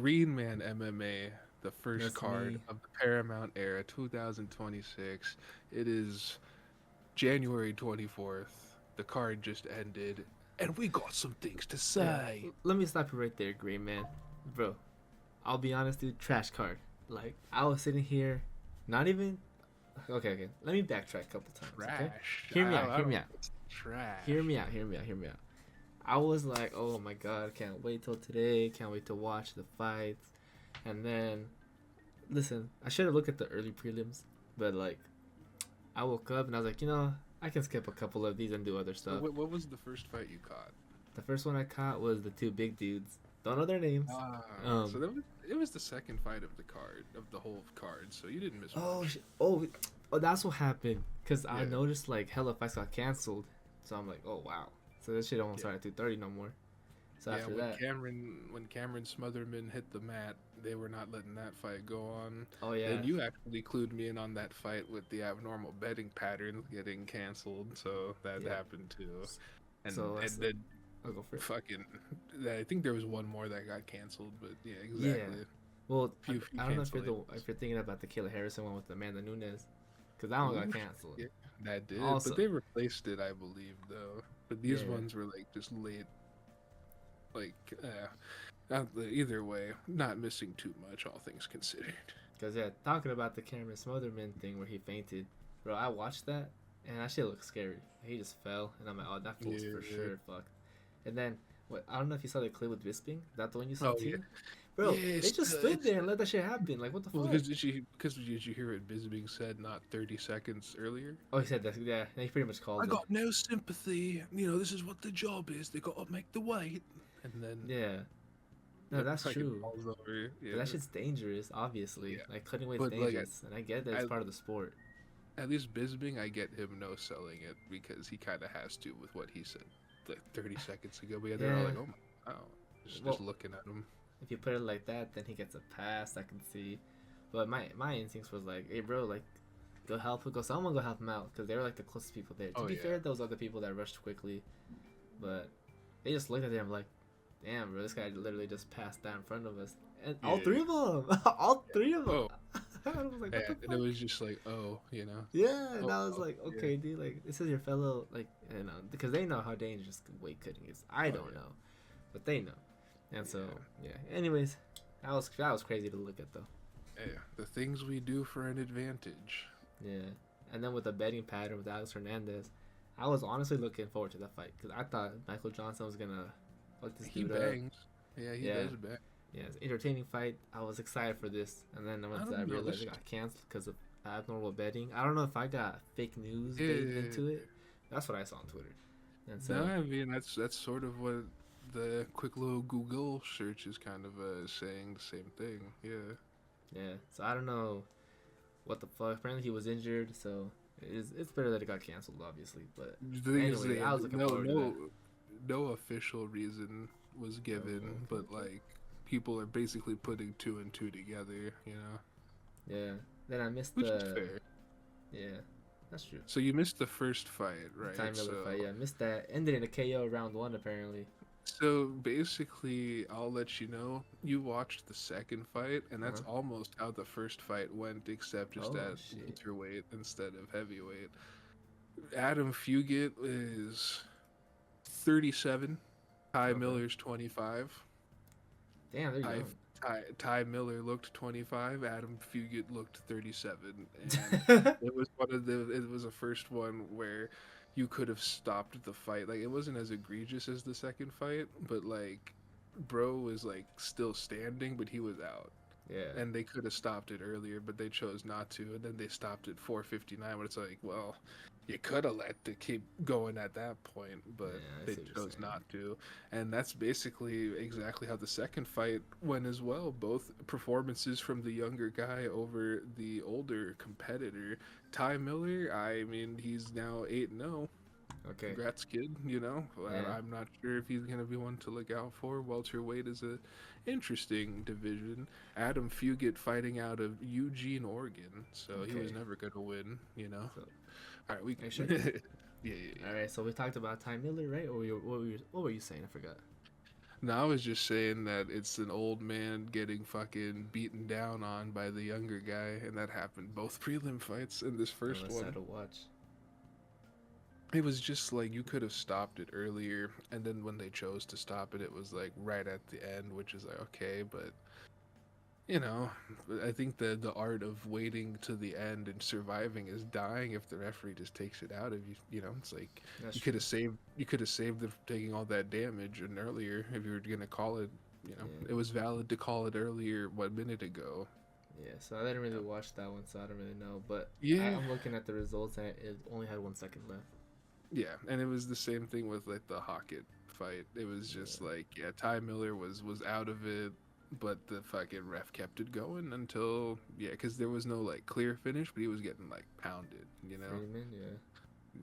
GreenMan MMA, the first That's card me. of the Paramount era, 2026. It is January 24th. The card just ended, and we got some things to Yeah. say. Let me stop you right there, Green Man. Bro, I'll be honest, dude. Trash card. Like I was sitting here, not even. Okay. Let me backtrack a couple times. Okay. Trash. Hear me out. I Hear don't me know out. if it's trash. Hear me out. Hear me out. Hear me out. I was like, oh my god, can't wait till today. Can't wait to watch the fights. And then, listen, I should have looked at the early prelims, but like, I woke up and I was like, I can skip a couple of these and do other stuff. What was the first fight you caught? The first one I caught was the two big dudes. Don't know their names. Ah, so Um. it was the second fight of the card, of the whole card, so you didn't miss Oh. much. Oh. That's what happened. Cause I Yeah. noticed like hella fights got canceled. So I'm like, oh wow. So this shit won't Yeah. start at 2:30 no more. So Yeah, after that, when Cameron Smotherman hit the mat, they were not letting that fight go on. oh yeah. And you actually clued me in on that fight with the abnormal betting pattern getting canceled, so that Yeah. happened too. So And that's then I'll go for it. fucking, I think there was one more that got canceled, but yeah, Yeah. exactly. Well, Few I don't know if cancellations. you're thinking about the Kayla Harrison one with Amanda Nunes, because that one got Ooh, canceled. yeah, that did, but Also, they replaced it, I believe, though. But these yeah, ones were like just late, like either way, not missing too much, all things considered. because yeah, talking about the Cameron Smotherman thing where he fainted, bro. I watched that and that shit looked scary. He just fell, and I'm like, oh, that fool's for Yeah. sure fucked. And then what? I don't know if you saw the clip with Bisping. That the one you saw Oh yeah. too, bro. Yeah, They just stood it's there and let that shit happen. Like what the well fuck? because did you hear what Bisbing said not 30 seconds earlier? Oh, he said that. Yeah, he pretty much I called it. got no sympathy. You know, this is what the job is. They got to make the weight, and then Yeah, no, yep, that's fucking true. falls over. But that Yeah, shit's dangerous, obviously. yeah. Like cutting weight's But like dangerous, and I get that it's at, part of the sport. at least Bisbing, I get him no selling it because he kind of has to with what he said like 30 seconds ago. But yeah, they're all Yeah. like, oh my, wow, just Well, looking at him. if you put it like that, then he gets a pass. I can see. But my instincts was like, hey, bro, like, someone go help him out, because they were like the closest people there. To Oh be yeah, fair, those other people that rushed quickly, but they just looked at him like, damn, bro, this guy literally just passed down in front of us, and all yeah. three of them, all three of them. Oh, I was like, yeah, what the and it fuck? was just like, oh, you know, Yeah, and oh, I was oh, like, yeah, okay, dude, like this is your fellow, like, because they know how dangerous weight cutting is. I oh don't yeah, know, but they know, and so yeah. yeah. Anyways, that was crazy to look at though. Yeah, the things we do for an advantage. Yeah, and then with the betting pattern with Alex Hernandez, I was honestly looking forward to that fight because I thought Michael Johnson was gonna fuck this He dude up. bangs. Yeah, he Yeah, does bang. yeah, it's an entertaining fight. I was excited for this, and then I once I don't know. realized This, it got canceled because of abnormal betting, I don't know if I got fake news baked yeah. into it. That's what I saw on Twitter, and No, so I mean that's sort of what the quick little Google search is kind of saying the same thing. Yeah. yeah, so I don't know what the fuck. Apparently he was injured, so it's better that it got canceled, obviously. But The thing is, anyways, I was looking forward to that. no official reason was given, Oh, but okay. like people are basically putting two and two together, you know, Yeah. Then I missed which is the fair. yeah, that's true. So you missed the first fight, The right? Time Miller fight, yeah, I missed that. Ended in a KO round one apparently. So basically, I'll let you know. You watched the second fight, and Uh huh. that's almost how the first fight went, except just Oh at shit. welterweight instead of heavyweight. Adam Fugit is 37. Ty Okay. Miller's 25. Damn, they're Ty, young. Ty Miller looked 25. Adam Fugit looked 37, and it was one of the. It was the first one where you could have stopped the fight. Like it wasn't as egregious as the second fight, but like, bro was like still standing, but he was out. Yeah. And they could have stopped it earlier, but they chose not to. And then they stopped at 4:59. But it's like, well, you could have let the keep going at that point, but Yeah, I they see what you're chose saying. not to. And that's basically exactly how the second fight went as well. Both performances from the younger guy over the older competitor. Ty Miller, I mean, he's now 8-0. Okay. Congrats, kid. You know, Yeah. I'm not sure if he's gonna be one to look out for. Welterweight is a interesting division. Adam Fugit fighting out of Eugene, Oregon, so he was Okay. never gonna win. You know. So All right, we. are you sure? Yeah, yeah, All yeah. right. So we talked about Ty Miller, right? Or what were you saying? I forgot. No, I was just saying that it's an old man getting fucking beaten down on by the younger guy, and that happened both prelim fights in this That first was sad one. to watch. It was just like you could have stopped it earlier, and then when they chose to stop it, it was like right at the end, which is like okay, but you know, I think the art of waiting to the end and surviving is dying if the referee just takes it out of you. You know, it's like That's you true. could have saved them from taking all that damage and earlier if you were gonna call it. You know, Yeah. it was valid to call it earlier 1 minute ago. Yeah, so I didn't really Yeah, watch that one, so I don't really know. But yeah, I'm looking at the results, and it only had 1 second left. yeah, and it was the same thing with like the Hockett fight. It was just Yeah, like yeah, Ty Miller was out of it. But the fucking ref kept it going until yeah, because there was no like clear finish, but he was getting like pounded, you know. Freeman. Yeah.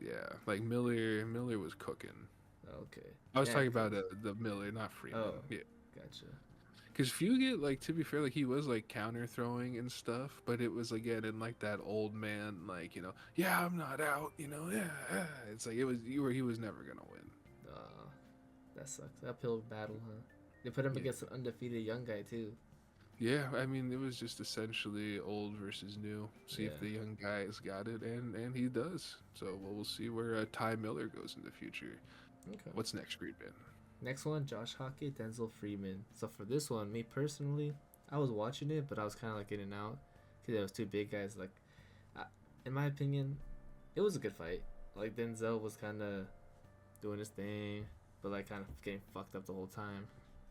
Yeah, like Miller was cooking. Okay. I was Yeah, talking about cause the Miller, not Freeman. oh, Yeah, gotcha. because Fugit, like to be fair, like he was like counter throwing and stuff, but it was again in like that old man, like yeah, I'm not out, yeah. It's like it was he was never gonna win. Uh, that sucks. Uphill battle, huh? They put him Yeah, against an undefeated young guy too. yeah. I mean, it was just essentially old versus new. See if Yeah. the young guy has got it, and he does. So we'll see where Ty Miller goes in the future. Okay. What's next, GreenMan? Next one, Josh Hockey, Denzel Freeman. So for this one, me personally, I was watching it, but I was kind of like in and out because it was two big guys. Like, I, in my opinion, it was a good fight. Like Denzel was kind of doing his thing, but like kind of getting fucked up the whole time.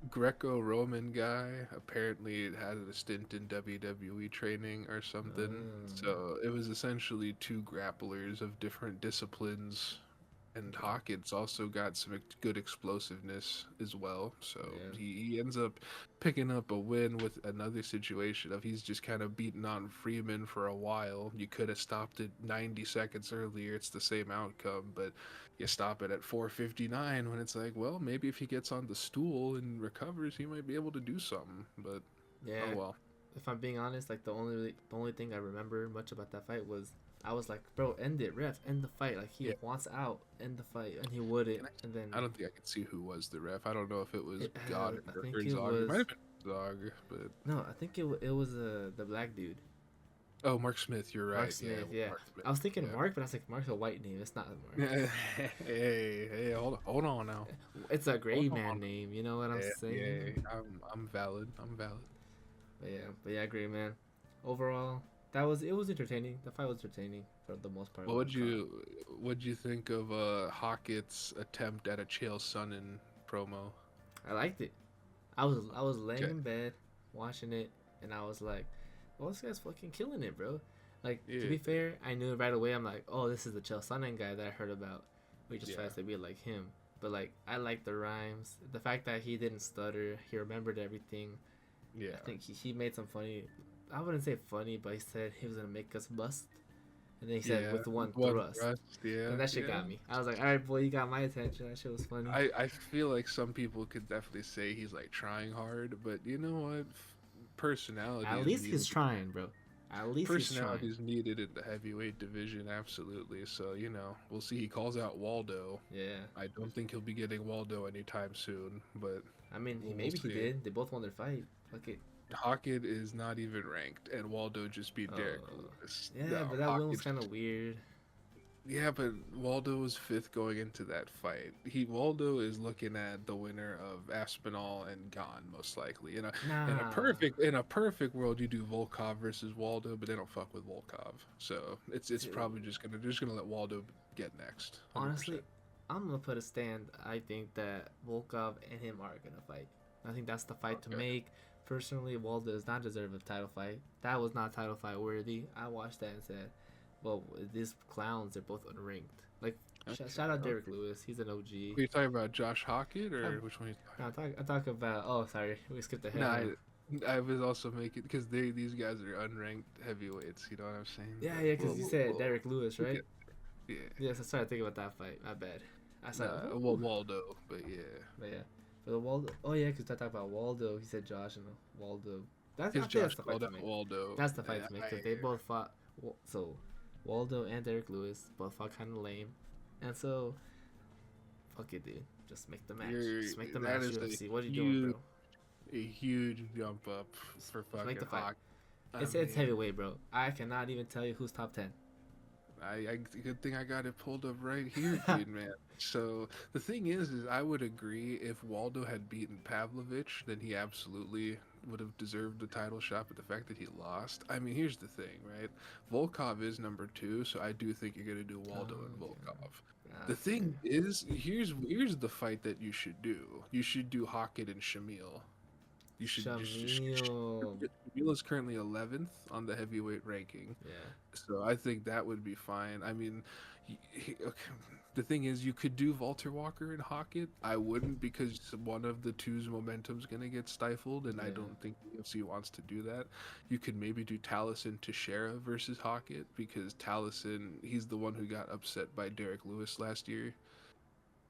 Greco-Roman guy. Apparently, it had a stint in WWE training or something. Um, So it was essentially two grapplers of different disciplines. And okay. Hawkins also got some good explosiveness as well. So Yeah. he ends up picking up a win with another situation of he's just kind of beating on Freeman for a while. You could have stopped it 90 seconds earlier. It's the same outcome, but you stop it at 4:59 when it's like, well, maybe if he gets on the stool and recovers, he might be able to do something. But oh Yeah. well. If I'm being honest, like the only thing I remember much about that fight was I was like, bro, end it, ref, end the fight. Like he Yeah. wants out, end the fight, and he wouldn't. And And then I don't think I could see who was the ref. I don't know if it was it, Goddard I or think it Zog. It might was have been Zog, but no, I think it was the black dude, oh, Mark Smith, you're Mark right. Yeah, Smith. it was Yeah, Mark Smith. I was thinking Yeah. Mark, but I was like, Mark's a white name. It's not Mark. Hey, hold on now. It's a Hold gray man on. name. You know what I'm Yeah, saying? yeah. I'm valid. I'm valid. But yeah, great man. Overall, it was entertaining. The fight was entertaining for the most part. What What would I saw. you think of Hockett's attempt at a Chael Sonnen promo? I liked it. I was laying Okay. in bed watching it, and I was like, "Oh, this guy's fucking killing it, bro." Like to Yeah. be fair, I knew right away. I'm like, "Oh, this is the Chael Sonnen guy that I heard about. We just Yeah. tries to be like him." But like, I like the rhymes, the fact that he didn't stutter, he remembered everything. I Yeah. think he made some funny. I wouldn't say funny, but he said he was gonna make us bust, and then he said Yeah. with one One thrust, thrust. and Yeah. that shit Yeah. got me. I was like, "All right, boy, you got my attention." That shit was funny. I feel like some people could definitely say he's like trying hard, but you know what? Personality At is least he's needed. trying, bro. At least he's Personality trying. is needed in the heavyweight division, absolutely. So we'll see. He calls out Waldo. Yeah. I don't think he'll be getting Waldo anytime soon, but I mean, he we'll maybe he see. did. They both won their fight. Fuck it. Hockett is not even ranked, and Waldo just beat Derek Uh, Lewis. yeah, No, but that win was Hockett's kind of weird. yeah, but Waldo was fifth going into that fight. Waldo is looking at the winner of Aspinall and Gon most likely. Nah. In a perfect world, you do Volkov versus Waldo, but they don't fuck with Volkov, so it's Dude, probably just gonna let Waldo get next. 100%. honestly, I'm gonna put a stand. I think that Volkov and him are gonna fight. I think that's the fight to Okay. make. Personally, Waldo does not deserve a title fight. That was not title fight worthy. I watched that and said, "Well, these clowns, they're both unranked." Like, Okay. shout out Derek Okay. Lewis. He's an OG. Are you talking about Josh Hockett or I'm, which one? no, I talk about. Oh, sorry, we skipped No, ahead. Huh? I was also making because these guys are unranked heavyweights. You know what I'm saying? Yeah, But yeah, because you said Derek Lewis, we'll right? get yeah. Yes, I started thinking about that fight. My bad. I said, Nah, well, ooh. Waldo, but yeah, But yeah, for the Waldo. Oh yeah, because I talked about Waldo. He said Josh and Waldo. I because think that's Josh the fight called to out make. Waldo. That's the fight Yeah, to make because they both fought. So Waldo and Derek Lewis both fought kind of lame, and so fuck it, dude. Just make the match. You're Just make the that match, is UFC. What are you doing, bro? a huge jump up for Just make fucking the fight. Hawk. It's heavyweight, bro. I cannot even tell you who's top 10. Good thing I got it pulled up right here, dude, man. So the thing is I would agree if Waldo had beaten Pavlovich, then he absolutely would have deserved the title shot. But the fact that he lost, I mean, here's the thing, right? Volkov is number 2, so I do think you're gonna do Waldo and Volkov. The thing is, here's the fight that you should do. You should do Hockett and Shamil. You should Shamil. Shamil is currently 11th on the heavyweight ranking. Yeah. So I think that would be fine. I mean, okay, the thing is, you could do Walter Walker and Hockett. I wouldn't because one of the two's momentum's gonna get stifled, and I don't think the UFC wants to do that. You could maybe do Taliesin Teixeira versus Hockett because Taliesin, he's the one who got upset by Derek Lewis last year.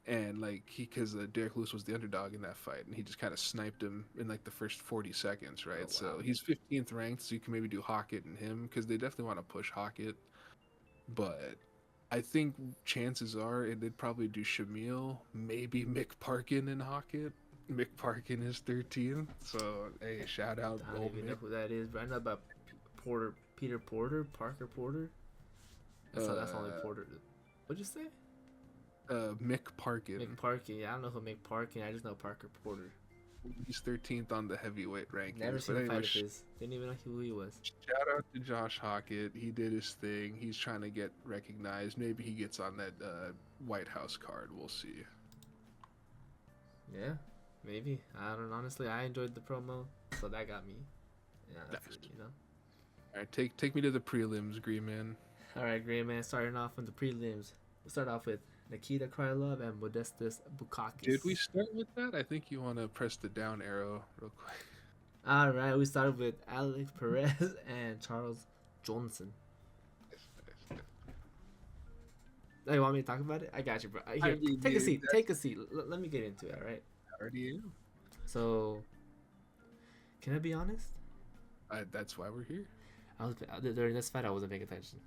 And like because Derek Lewis was the underdog in that fight, and he just kind of sniped him in like the first 40 seconds, right? Oh, wow. So he's 15th ranked, so you can maybe do Hockett and him because they definitely want to push Hockett. But I think chances are they'd probably do Shamil, maybe Mick Parkin and Hockett. Mick Parkin is 13th, so hey, shout out. I don't even know who that is, but I know about Peter Porter, Parker Porter. That's only Porter. What'd you say? Mick Parkin. Mick Parkin. Yeah, I don't know who Mick Parkin. I just know Parker Porter. He's 13th on the heavyweight rankings. Never seen a fight of his. Didn't even know who he was. Shout out to Josh Hockett. He did his thing. He's trying to get recognized. Maybe he gets on that White House card. We'll see. Yeah, maybe. I don't know. Honestly, I enjoyed the promo, so that got me. Yeah, that's it, you know. All right, take me to the prelims, GreyMan. All right, GreyMan. Starting off with the prelims. We'll start off with Nikita Krylov and Modestas Bukauskas. Did we start with that? I think you want to press the down arrow real quick. All right, we started with Alex Perez and Charles Johnson. Oh, you want me to talk about it? I got you, bro. Here, take a seat. Take a seat. Let me get into it, all right? I already am. So, can I be honest? That's why we're here. During this fight, I wasn't paying attention.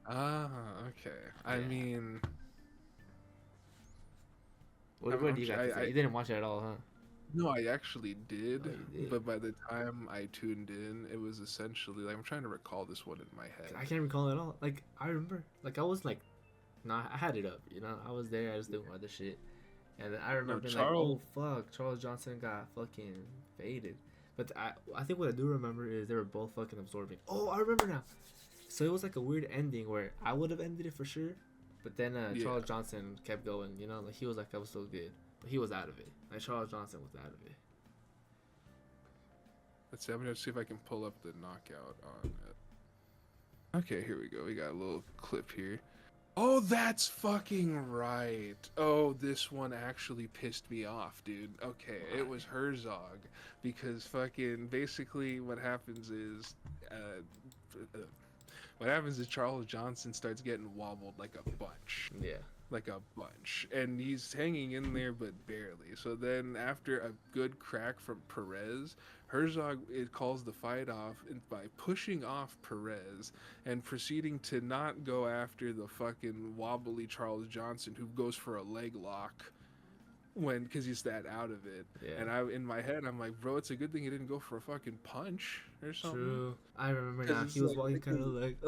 Ah, okay. I mean... What do you got to say? You didn't watch it at all, huh? No, I actually did, Oh, you did. but by the time I tuned in, it was essentially like I'm trying to recall this one in my head. I can't recall it at all. Like I remember, like I was like, nah, I had it up. You know, I was there. I was doing other shit, and then I remember like, oh fuck, Charles Johnson got fucking faded. But I think what I do remember is they were both fucking absorbing. Oh, I remember now. So it was like a weird ending where I would have ended it for sure, but then Charles Johnson kept going. You know, like he was like I was so good. He was out of it. Like Charles Johnson was out of it. Let's see. I'm gonna see if I can pull up the knockout on it. Okay, here we go. We got a little clip here. Oh, that's fucking right. Oh, this one actually pissed me off, dude. Okay, it was Herzog because fucking basically what happens is Charles Johnson starts getting wobbled like a bunch. Yeah. Like a bunch, and he's hanging in there but barely. So then after a good crack from Perez, Herzog calls the fight off by pushing off Perez and proceeding to not go after the fucking wobbly Charles Johnson, who goes for a leg lock because he's that out of it. Yeah. And in my head I'm like, bro, it's a good thing he didn't go for a fucking punch or something. True. I remember now. He was walking kind of like,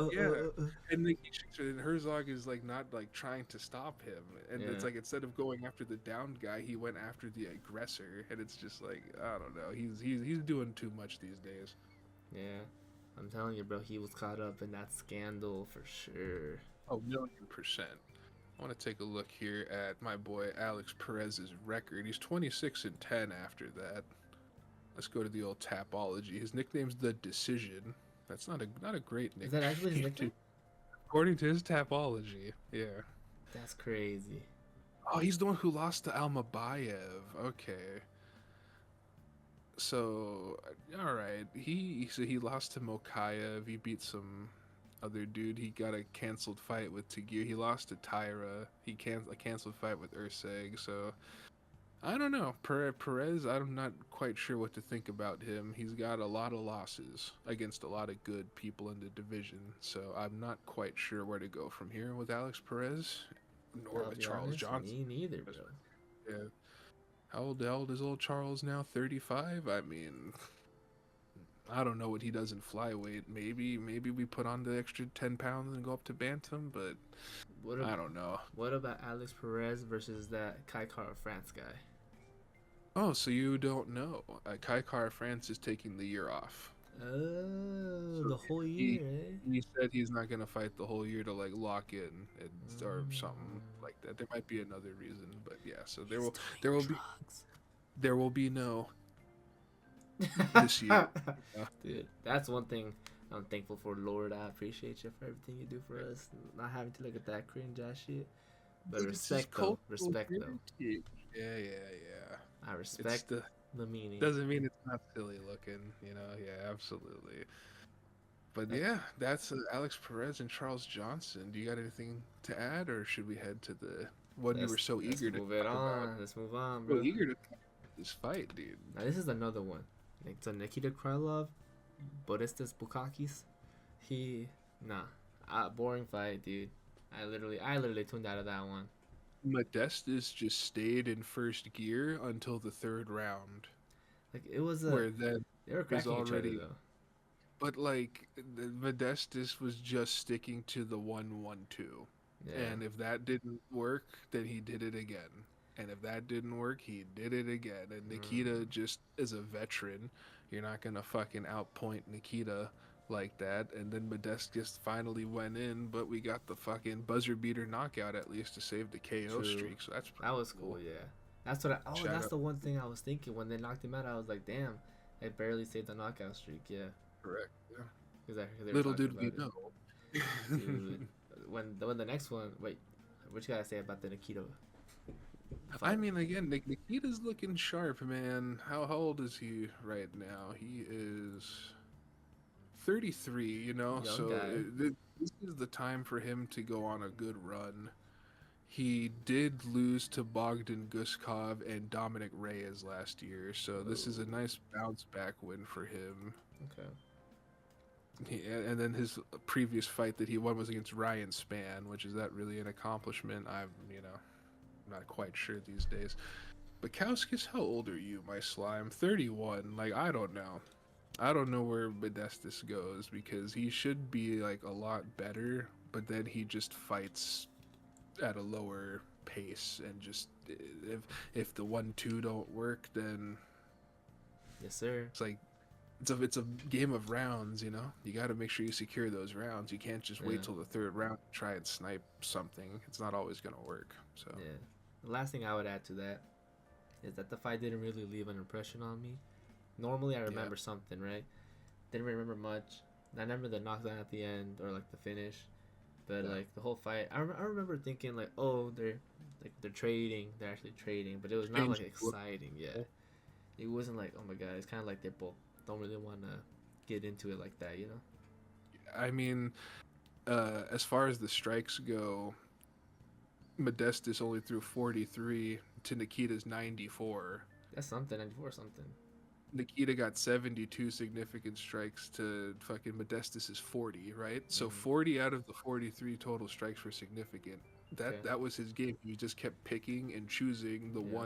And like Herzog is like not like trying to stop him, and it's like instead of going after the downed guy, he went after the aggressor, and it's just like I don't know. He's doing too much these days. Yeah, I'm telling you, bro. He was caught up in that scandal for sure. Oh, 1,000,000%. I want to take a look here at my boy Alex Perez's record. He's 26-10 after that. Let's go to the old Tapology. His nickname's The Decision. That's not a great nickname. Is that actually his nickname? According to his Tapology, yeah. That's crazy. Oh, he's the one who lost to Almabayev. Okay. So, all right. He lost to Mokayev. He beat some other dude. He got a canceled fight with Tagir. He lost to Tyra. He a canceled fight with Urseg. So I don't know. Perez, I'm not quite sure what to think about him. He's got a lot of losses against a lot of good people in the division. So I'm not quite sure where to go from here with Alex Perez, nor with Charles Johnson. Me neither, bro. Yeah. How old is old Charles now? 35? I mean, I don't know what he does in flyweight. Maybe we put on the extra 10 pounds and go up to bantam, but What I ab- don't know. what about Alex Perez versus that Kai Kara France guy? Oh, so you don't know. Kai Kara France is taking the year off. Oh, So the whole he year, eh? he said he's not gonna fight the whole year to like lock in it, or something Mm. like that. There might be another reason, but yeah. So He's there doing will be drugs. there will be no this year. Dude, that's one thing I'm thankful for, Lord. I appreciate you for everything you do for us. Not having to look at that cringe ass shit. But Dude, it's just respect though. cultural Respect though. heritage. Yeah. I It's respect the the meaning. doesn't mean it's not silly looking, you know. Yeah, absolutely. But That, yeah, that's Alex Perez and Charles Johnson. Do you got anything to add, or should we head to the one you were so let's eager to move it talk about? on. Let's move on, So bro. eager to talk about this fight, dude. Now this is another one. Like so Nikita Krylov, Boristas Bukakis. He boring fight, dude. I literally tuned out of that one. Modestus just stayed in first gear until the third round, Like it was a where then they were was cracking each other already. though. But like Modestus was just sticking to the 1-1-2, Yeah. and if that didn't work, then he did it again. And if that didn't work, he did it again. And Nikita Mm, just is a veteran. You're not gonna fucking outpoint Nikita like that. And then Modestus finally went in, but we got the fucking buzzer beater knockout at least to save the KO true. streak. So that's That pretty was cool. cool. Yeah. That's what. Shout That's out. the one thing I was thinking when they knocked him out. I was like, damn, they barely saved the knockout streak. Yeah, Correct. Yeah. because they were Little talking did we about it, know. dude. When the next one, wait, what you gotta say about the Nikita I fight? mean, again, Nikita's looking sharp, man. How old is he right now? He is 33, you know, Young so guy. this is the time for him to go on a good run. He did lose to Bogdan Guskov and Dominic Reyes last year, so this is a Oh, nice bounce back win for him. okay. And then his previous fight that he won was against Ryan Spann, which is that really an accomplishment? I'm not quite sure these days. But Kauskis, how old are you, my slime? 31. Like, I don't know. I don't know where Modestus goes because he should be like a lot better, but then he just fights at a lower pace and just if the 1-2 don't work, then Yes, sir. it's like it's a game of rounds, you know. You got to make sure you secure those rounds. You can't just wait Yeah, till the third round to try and snipe something. It's not always gonna work. So yeah. The last thing I would add to that is that the fight didn't really leave an impression on me. Normally, I yeah, remember something, right? Didn't remember much. I remember the knockdown at the end or like the finish, but yeah. like the whole fight, I remember thinking like, oh, they're trading, they're actually trading, but it was not like Changed the look. exciting. Yeah, it wasn't like, oh my god, it's kind of like they both don't really want to get into it like that, you know? I mean, as far as the strikes go, Modestus only threw 43 to Nikita's 94. That's something, 94 something. Nikita got 72 significant strikes to fucking Modestus's 40, right? So Mm, 40 out of the 43 total strikes were significant. okay, That was his game. He just kept picking and choosing the yeah.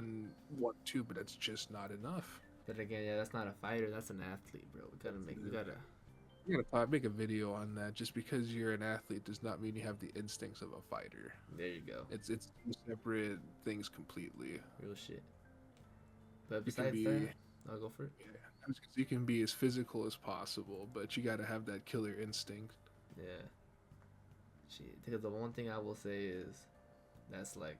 1-1-2, but that's just not enough. But again, yeah, that's not a fighter. That's an athlete, bro. We gotta. You gotta make a video on that. Just because you're an athlete does not mean you have the instincts of a fighter. There you go. It's two separate things completely. Real shit. But You can besides that, be I'll go for it. Yeah, you can be as physical as possible, but you gotta have that killer instinct. Yeah. Shit. Because the one thing I will say is that's like,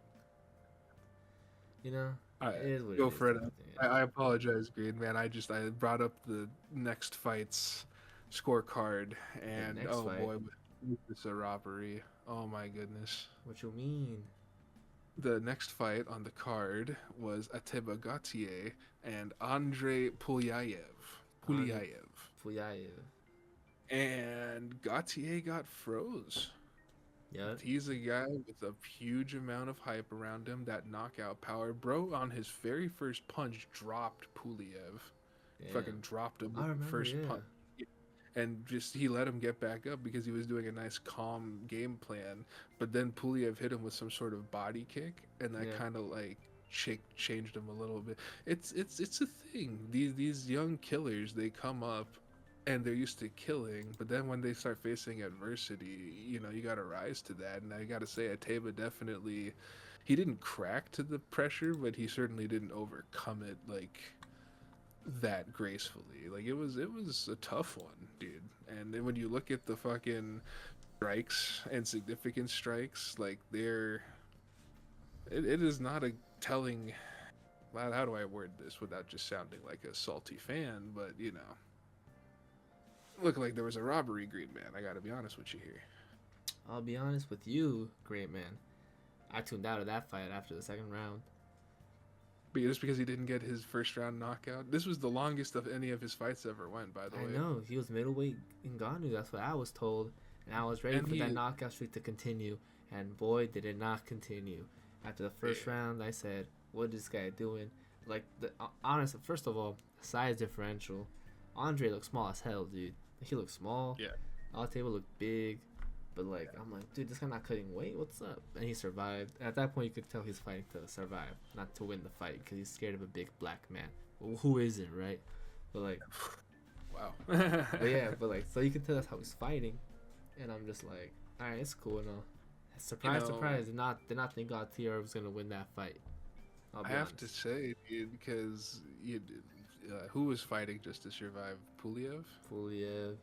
you know, I it is what it go is for it. type of thing. I apologize, Green Man. I brought up the next fight's scorecard, Yeah. The and next oh fight. boy, it's a robbery. Oh my goodness. What you mean? The next fight on the card was Ateba Gauthier and Andrei Pulyayev. Andre Pulyayev. Puyayev. And Gauthier got froze. Yep. He's a guy with a huge amount of hype around him, that knockout power. Bro, on his very first punch, dropped Puliev. Fucking Damn. dropped him I with the remember. first Yeah. punch. And just he let him get back up because he was doing a nice calm game plan. But then Puliev hit him with some sort of body kick, and that Yeah. kind of like changed him a little bit. It's a thing. These young killers, they come up and they're used to killing, but then when they start facing adversity, you got to rise to that. And I got to say, Ateba definitely, he didn't crack to the pressure, but he certainly didn't overcome it like that gracefully. Like it was a tough one, dude. And then when you look at the fucking strikes and significant strikes, like it is not a telling. How do I word this without just sounding like a salty fan? But looked like there was a robbery, Green Man. I got to be honest with you here. I'll be honest with you, great man. I tuned out of that fight after the second round. But just because he didn't get his first round knockout, this was the longest of any of his fights ever went. By the way, I know he was middleweight Ngannou. That's what I was told, and I was ready for that knockout streak to continue. And boy, did it not continue. After the first round, I said, "What is this guy doing?" Like honest. First of all, size differential. Andre looked small as hell, dude. He looked small. Yeah. Altable looked big. But, like, I'm like, dude, this guy not cutting weight? What's up? And he survived. At that point, you could tell he's fighting to survive, not to win the fight, because he's scared of a big black man. Well, who isn't, right? But, like... Wow. But, yeah, but, like, so you can tell that's how he's fighting. And I'm just like, all right, it's cool and all. Surprise, surprise. Did not think Gaethje was going to win that fight. I have to say, dude, because who was fighting just to survive? Puliev? Puliev.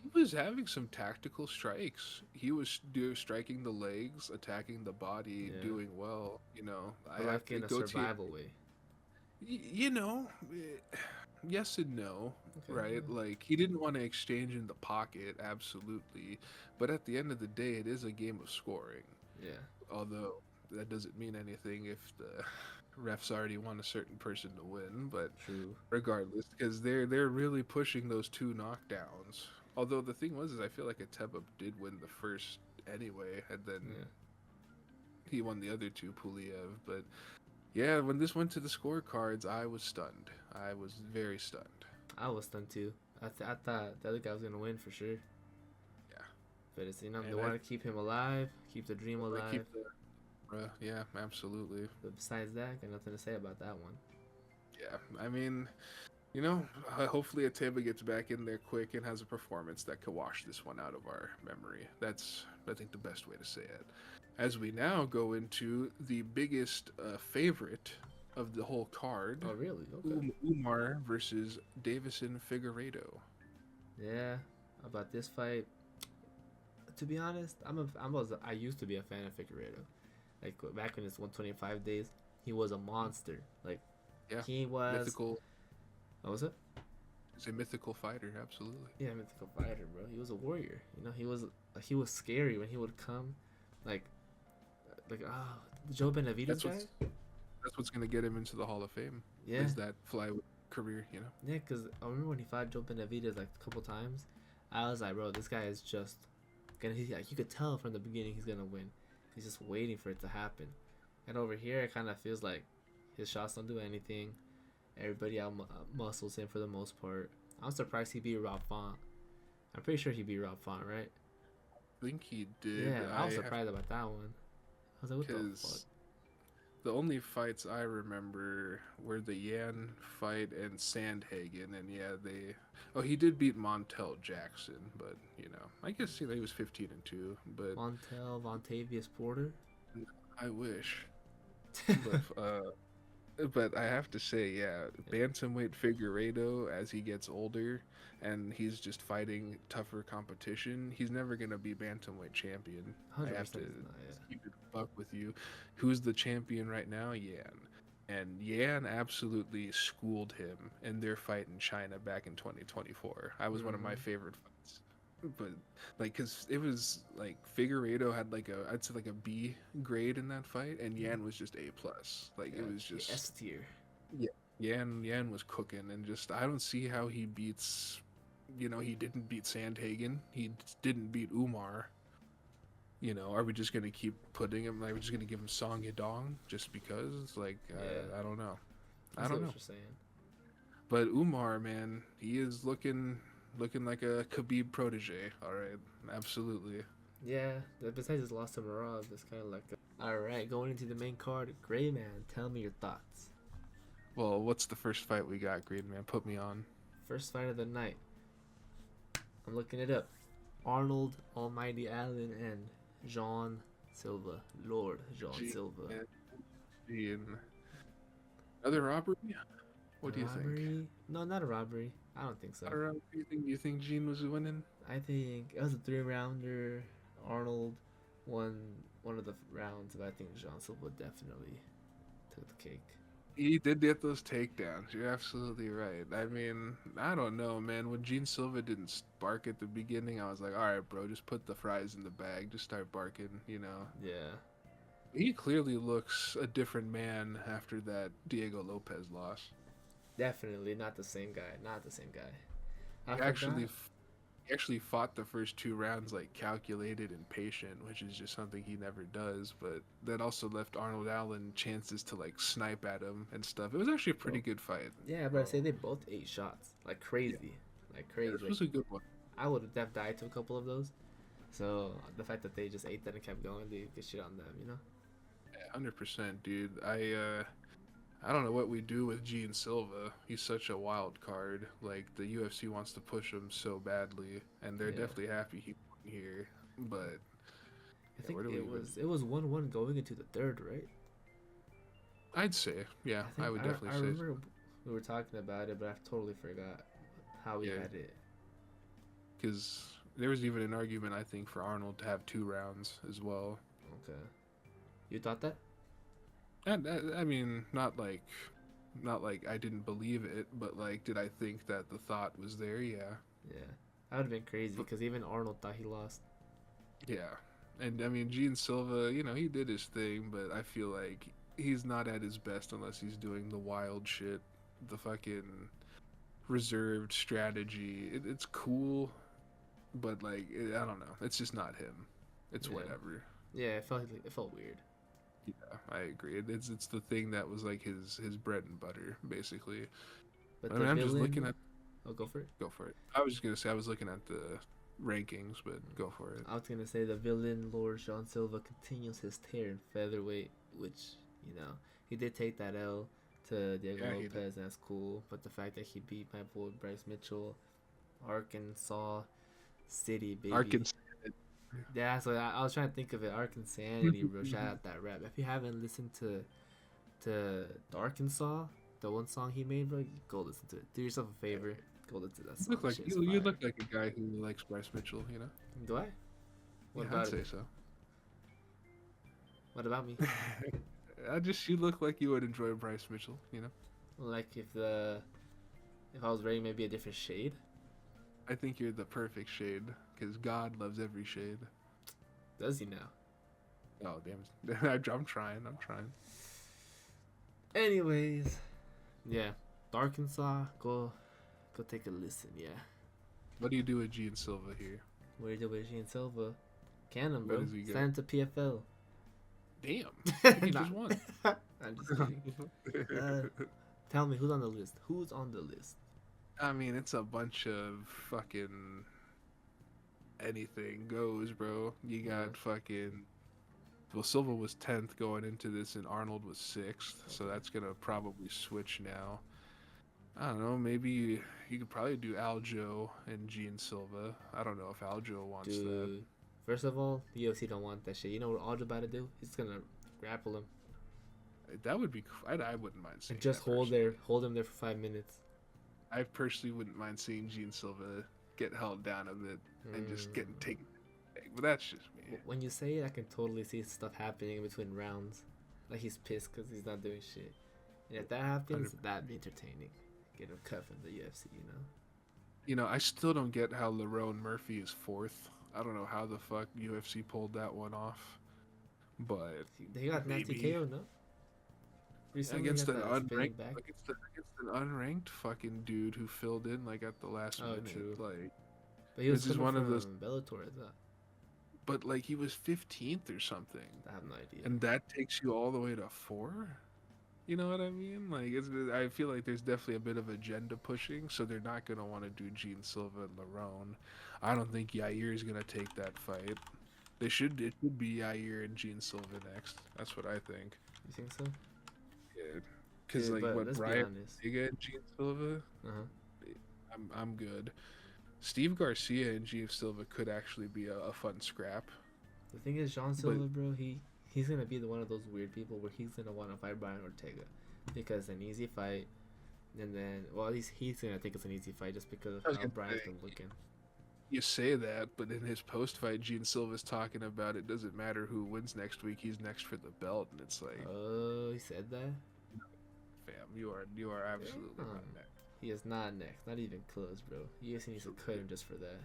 He was having some tactical strikes. He was striking the legs, attacking the body, doing well. I like in a survival way. Yes and no, right? Yeah. Like, he didn't want to exchange in the pocket, absolutely. But at the end of the day, it is a game of scoring. Yeah. Although that doesn't mean anything if the refs already want a certain person to win. But true. Regardless, because they're really pushing those two knockdowns. Although the thing was, I feel like Ateba did win the first anyway, and then he won the other two, Puliev. But yeah, when this went to the scorecards, I was stunned. I was very stunned. I was stunned too. I thought the other guy was gonna win for sure. Yeah, but it's they want to keep him alive, keep the dream alive. Yeah, absolutely. But besides that, got nothing to say about that one. Yeah, I mean. Hopefully Ateba gets back in there quick and has a performance that could wash this one out of our memory. That's, I think, the best way to say it. As we now go into the biggest favorite of the whole card. Oh, really? Okay. Umar versus Davison Figueiredo. Yeah, about this fight. To be honest, I used to be a fan of Figueiredo. Like, back in his 125 days, he was a monster. Like, he was... Mythical... What was it? He's a mythical fighter, absolutely. Yeah, mythical fighter, bro. He was a warrior. He was scary when he would come, the Joe Benavidez guy. That's what's gonna get him into the Hall of Fame. Yeah, is that flyweight career, Yeah, because I remember when he fought Joe Benavidez like a couple times, I was like, bro, this guy is just gonna. You could tell from the beginning he's gonna win. He's just waiting for it to happen. And over here, it kind of feels like his shots don't do anything. Everybody out muscles him for the most part. I'm surprised he beat Rob Font. I'm pretty sure he beat Rob Font, right? I think he did. Yeah, I was surprised about that one. I was like, what the fuck? The only fights I remember were the Yan fight and Sandhagen, and he did beat Montel Jackson, but I guess he was 15-2. But Montel Vontavious Porter. I wish. But I have to say, bantamweight Figueiredo, as he gets older and he's just fighting tougher competition, he's never going to be bantamweight champion. I have to keep it a buck with you. Who's the champion right now? Yan. And Yan absolutely schooled him in their fight in China back in 2024. I was one of my favorite fights. But because it was Figueiredo had I'd say a B grade in that fight, and Yan was just A+. It was just S tier. Yeah, Yan was cooking, and just I don't see how he beats. He didn't beat Sandhagen. He didn't beat Umar. Are we just gonna keep putting him? We're just gonna give him Song Yadong just because? I don't know. I don't know. What you're saying. But Umar, man, he is looking like a Khabib protege. All right, absolutely. Yeah, besides his loss to Marab, it's kind of like All right, going into the main card, GreyMan. Tell me your thoughts. Well, what's the first fight we got, Green Man? Put me on. First fight of the night. I'm looking it up. Arnold Almighty Allen and Jean Silva. Lord Jean Gee, Silva. man. Another robbery? What do you think? Robbery? No, not a robbery. I don't think so. I don't know. You think Gene was winning? I think it was a 3-rounder. Arnold won one of the rounds, but I think Jean Silva definitely took the cake. He did get those takedowns. You're absolutely right. I mean, I don't know, man. When Gene Silva didn't spark at the beginning, I was like, all right, bro, just put the fries in the bag. Just start barking, you know? Yeah. He clearly looks a different man after that Diego Lopez loss. Definitely not the same guy. Not the same guy. He actually fought the first 2 rounds like calculated and patient, which is just something he never does. But that also left Arnold Allen chances to like snipe at him and stuff. It was actually a pretty good fight. Yeah, but I say they both ate shots like crazy, like crazy. Yeah, this was a good one. I would have died to a couple of those. So the fact that they just ate that and kept going, they get shit on them, you know. 100%, dude. I don't know what we do with Gene Silva. He's such a wild card. Like the UFC wants to push him so badly, and they're definitely happy he won here. But I think it was 1-1 going into the third, right? I'd say, yeah, I would definitely say. I remember we were talking about it, but I totally forgot how we had it. Because there was even an argument, I think, for Arnold to have 2 rounds as well. Okay, you thought that? And I mean, not like I didn't believe it, but like, did I think that the thought was there? Yeah. Yeah, that would have been crazy because even Arnold thought he lost. Yeah, and I mean, Gene Silva, you know, he did his thing, but I feel like he's not at his best unless he's doing the wild shit, the fucking reserved strategy. It's cool, but like, I don't know. It's just not him. It's whatever. Yeah, it felt weird. Yeah, I agree. It's the thing that was like his bread and butter, basically. But I mean, I'm just looking at. Oh, go for it. Go for it. I was just gonna say I was looking at the rankings, but go for it. I was gonna say the villain Lord Jean Silva continues his tear in featherweight, which he did take that L to Diego Lopez, and that's cool. But the fact that he beat my boy Bryce Mitchell, Arkansas City, baby. Arkansas. Yeah, so I was trying to think of it. Arkansanity, bro. Shout out that rap. If you haven't listened to the Arkansas, the one song he made, bro, go listen to it. Do yourself a favor. Go listen to that song. You look like a guy who likes Bryce Mitchell, you know? Do I? What about I'd say so. What about me? You look like you would enjoy Bryce Mitchell, you know? Like if I was wearing maybe a different shade? I think you're the perfect shade, because God loves every shade. Does he now? Oh, damn. I'm trying. Anyways, yeah. Arkansas, go take a listen, yeah. What do you do with Gene Silva here? What do you do with Gene Silva? Cannon, bro. What does he get? Sign to PFL. Damn. He just won. I'm just kidding. Tell me, who's on the list? Who's on the list? I mean, it's a bunch of fucking anything goes, bro. You got fucking. Well, Silva was 10th going into this, and Arnold was 6th, so that's gonna probably switch now. I don't know. Maybe you could probably do Aljo and Gene Silva. I don't know if Aljo wants that. First of all, the UFC don't want that shit. You know what Aljo about to do? He's gonna grapple him. That would be. I wouldn't mind seeing. And just hold him there for 5 minutes. I personally wouldn't mind seeing Gene Silva get held down a bit and just getting taken. But that's just me. When you say it, I can totally see stuff happening in between rounds. Like he's pissed because he's not doing shit. And if that happens, that'd be entertaining. Get him cut from the UFC, you know? You know, I still don't get how Lerone Murphy is 4th. I don't know how the fuck UFC pulled that one off. But they got nasty KO, no? Against an unranked fucking dude who filled in like at the last minute. True. Like, but he was just one of those Bellator, I thought. But like he was 15th or something. I have no idea. And that takes you all the way to 4. You know what I mean? Like, I feel like there's definitely a bit of agenda pushing, so they're not gonna want to do Gene Silva and Lerone. I don't think Yair is gonna take that fight. It should be Yair and Gene Silva next. That's what I think. You think so? Yeah, because Dude, like but what let's be Brian honest. Ortega and Gene Silva, Uh huh. I'm good. Steve Garcia and Gene Silva could actually be a fun scrap, The thing is, John but Silva, bro, he's gonna be the one of those weird people where he's gonna want to fight Brian Ortega because an easy fight, and then well, at least he's gonna think it's an easy fight just because of I was how gonna Brian's say been looking. you say that, but in his post fight, Gene Silva's talking about it doesn't matter who wins next week, he's next for the belt, and it's like, Oh, he said that. fam, you are absolutely Damn. not next. He is not next, not even close, bro. UFC needs to cut him just for that.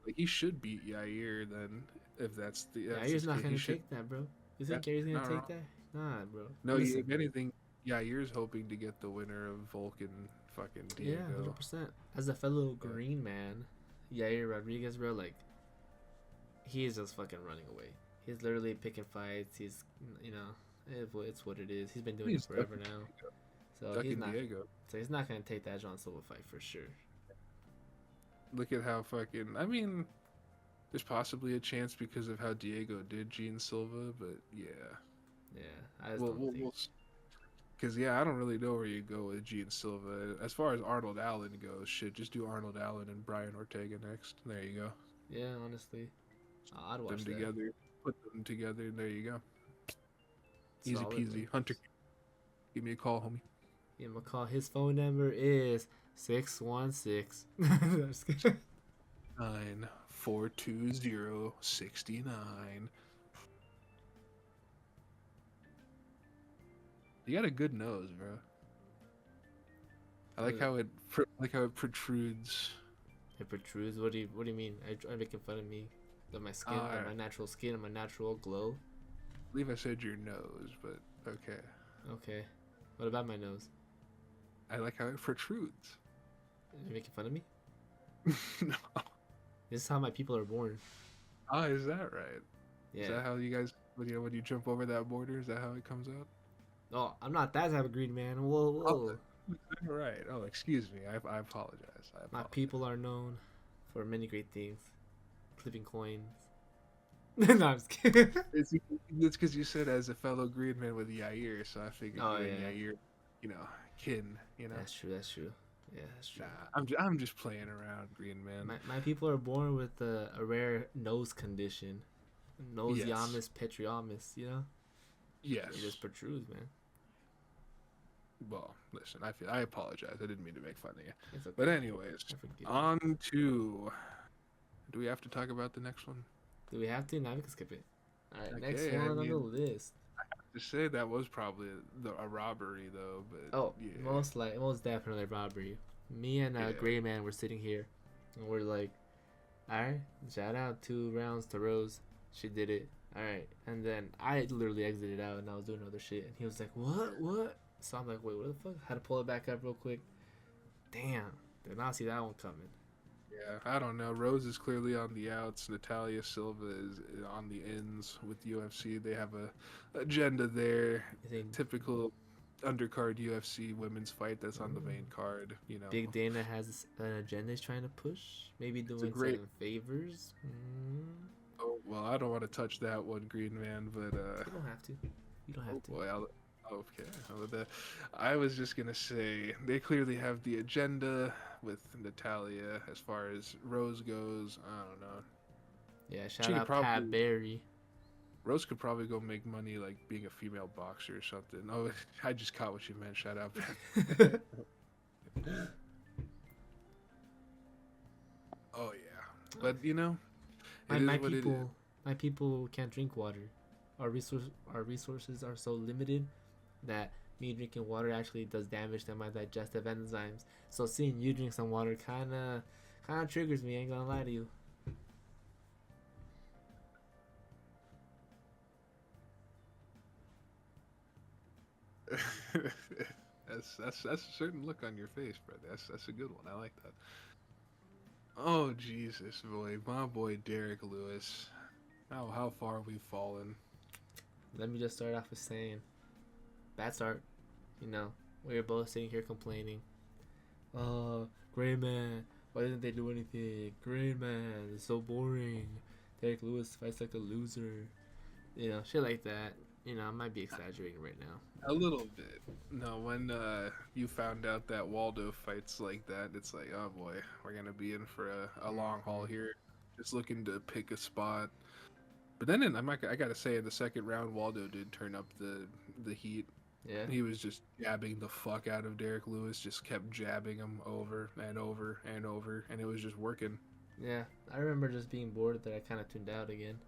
Like he should beat Yair then, if that's the Yeah, that's Yair's the not case. gonna He should. take that, bro. You think Yeah, Yair's gonna not take wrong. that? Nah, bro. No, Listen, if anything, Yair's hoping to get the winner of Vulcan fucking yeah, Diego. 100%. As a fellow Yeah. green man, Yair Rodriguez, bro, like he is just fucking running away. He's literally picking fights. He's, you know, it's what it is. He's been doing it He's forever ducking now. Diego. So he's Ducking not. Diego. So he's not gonna take that John Silva fight for sure. Look at how fucking. I mean, there's possibly a chance because of how Diego did Gene Silva, but yeah. Yeah, I just We'll, don't we'll, think. we'll Because yeah, I don't really know where you go with Gene Silva. As far as Arnold Allen goes, shit, just do Arnold Allen and Brian Ortega next. There you go. Yeah, honestly, I'd watch Them that. together, put them together, and there you go. Easy Solid, peasy. man. Hunter, give me a call, homie. Yeah, McCall. His phone number is 616. Just kidding. 942069. You got a good nose, bro. I like how it protrudes. It protrudes. What do you mean? Are you making fun of me? Of my skin, of my natural skin, of my natural glow? I believe I said your nose, but okay. Okay. What about my nose? I like how it protrudes. Are you making fun of me? No. This is how my people are born. Oh, is that right? Yeah. Is that how you guys, when you jump over that border, is that how it comes out? Oh, I'm not that type of green man. Whoa. Oh, right. Oh, excuse me. I apologize. My people are known for many great things. Clipping coins. No, I'm just kidding. It's because you said as a fellow green man with Yair, so I figured Oh, you yeah. and Yair, kin, That's true. Yeah, that's true. Nah, I'm just playing around, green man. My people are born with a rare nose condition. Nose Yes. yamus petriomus, you know? Yes. It just protrudes, man. Well, listen, I apologize. I didn't mean to make fun of you. It's okay. But anyways, I forgive you. on to. Do we have to talk about the next one? Do we have to? Now we can skip it. Alright, Okay, next I one on the mean- list. To say that was probably a robbery though, but Oh, yeah. most definitely robbery. Me and Yeah. GreyMan were sitting here, and we're like, "Alright, shout out 2 rounds to Rose. She did it. Alright." And then I literally exited out, and I was doing other shit. And he was like, "What?" So I'm like, "Wait, what the fuck?" Had to pull it back up real quick. Damn, did not see that one coming. Yeah, I don't know. Rose is clearly on the outs. Natalia Silva is on the ins with UFC. They have a agenda there. I think Typical undercard UFC women's fight that's on the main card. Big Dana has an agenda he's trying to push. Maybe doing great- some favors. Oh well, I don't want to touch that one, Green Man, but You don't have to. You don't have to. boy, okay. I was just gonna say they clearly have the agenda with Natalia as far as Rose goes. I don't know. Yeah, She shout could out Pat probably- Barry. Rose could probably go make money like being a female boxer or something. Oh, I just caught what you meant. Shout out. Oh yeah, but it my is what it is. my people can't drink water. Our resources are so limited that me drinking water actually does damage to my digestive enzymes. So seeing you drink some water kinda triggers me, I ain't gonna lie to you. That's a certain look on your face, brother. That's a good one. I like that. Oh Jesus, boy, my boy Derek Lewis. How far we've fallen. Let me just start off with saying, bad start. We were both sitting here complaining. Gray Man, why didn't they do anything? Gray Man, it's so boring. Derek Lewis fights like a loser. You know, shit like that. You know, I might be exaggerating right now. A little bit. No, when you found out that Waldo fights like that, it's like, oh boy, we're gonna be in for a long haul Mm-hmm. here. Just looking to pick a spot. But then I gotta say, in the second round, Waldo did turn up the heat. Yeah. He was just jabbing the fuck out of Derek Lewis, just kept jabbing him over and over and over, and it was just working. Yeah. I remember just being bored that I kind of tuned out again.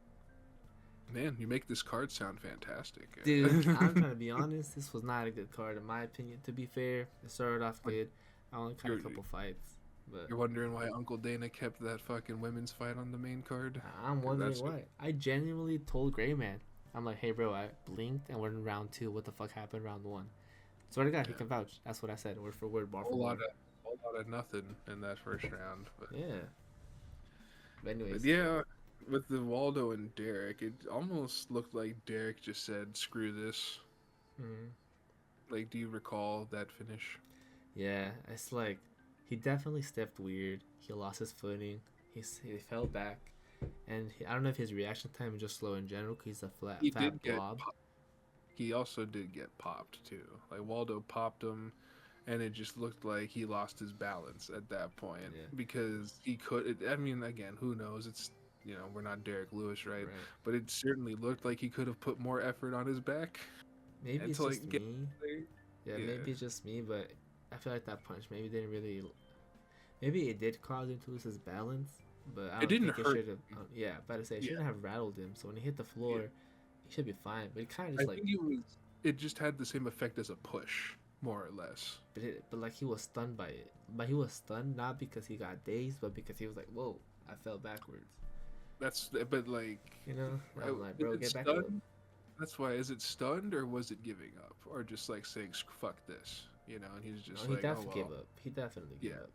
Man, you make this card sound fantastic. Dude, I'm trying to be honest. This was not a good card, in my opinion. To be fair, it started off good. I only caught a couple fights, but You're wondering why Uncle Dana kept that fucking women's fight on the main card? I'm 'Cause wondering that's why. I genuinely told GreyMan, I'm like, hey, bro, I blinked and we're in round 2. What the fuck happened round 1? Swear to God, he yeah, can vouch. That's what I said, word for word, bar a for bar. whole lot of nothing in that first round. Yeah. But But anyways, yeah, with the Waldo and Derek, it almost looked like Derek just said, "Screw this." mhm. Like, do you recall that finish? Yeah, it's like he definitely stepped weird. He lost his footing. He fell back, and I don't know if his reaction time is just slow in general because he's a He fat did get. blob. He also did get popped too. Like Waldo popped him, and it just looked like he lost his balance at that point Yeah, because he could. I mean, again, who knows? It's we're not Derek Lewis, right? right. But it certainly looked like he could have put more effort on his back Maybe and it's to just like get me. there. Yeah, Yeah, maybe it's just me, but I feel like that punch maybe didn't really. Maybe it did cause him to lose his balance, but I it don't didn't think it hurt. should have. Yeah, but to say it Yeah, shouldn't have rattled him. So when he hit the yeah. floor, he should be fine. But he kind of I just like, think it was. It just had the same effect as a push, more or less. but like he was stunned by it. But he was stunned not because he got dazed, but because he was like, "Whoa, I fell backwards." But like, You know, I'm like, is bro, it get back up. stunned? That's why. Is it stunned or was it giving up or just like saying "fuck this"? And he's No, just he like, oh definitely gave well. up. He definitely gave Yeah, up.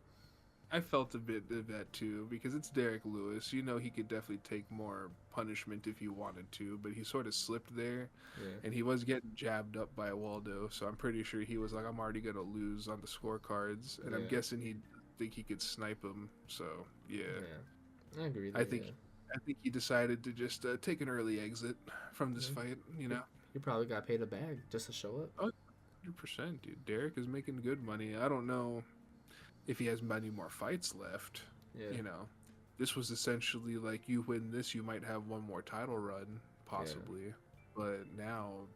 I felt a bit of that too because it's Derek Lewis. He could definitely take more punishment if he wanted to, but he sort of slipped there, Yeah, and he was getting jabbed up by Waldo. So I'm pretty sure he was like, I'm already gonna lose on the scorecards, and I'm yeah, guessing he think he could snipe him. So yeah, yeah. I agree I there. think Yeah. I think he decided to just take an early exit from this Yeah. fight. He probably got paid a bag just to show up. Oh, 100%, dude. Derek is making good money. I don't know if he has many more fights left. Yeah, You know, this was essentially like you win this, you might have one more title run, yeah, possibly. But now,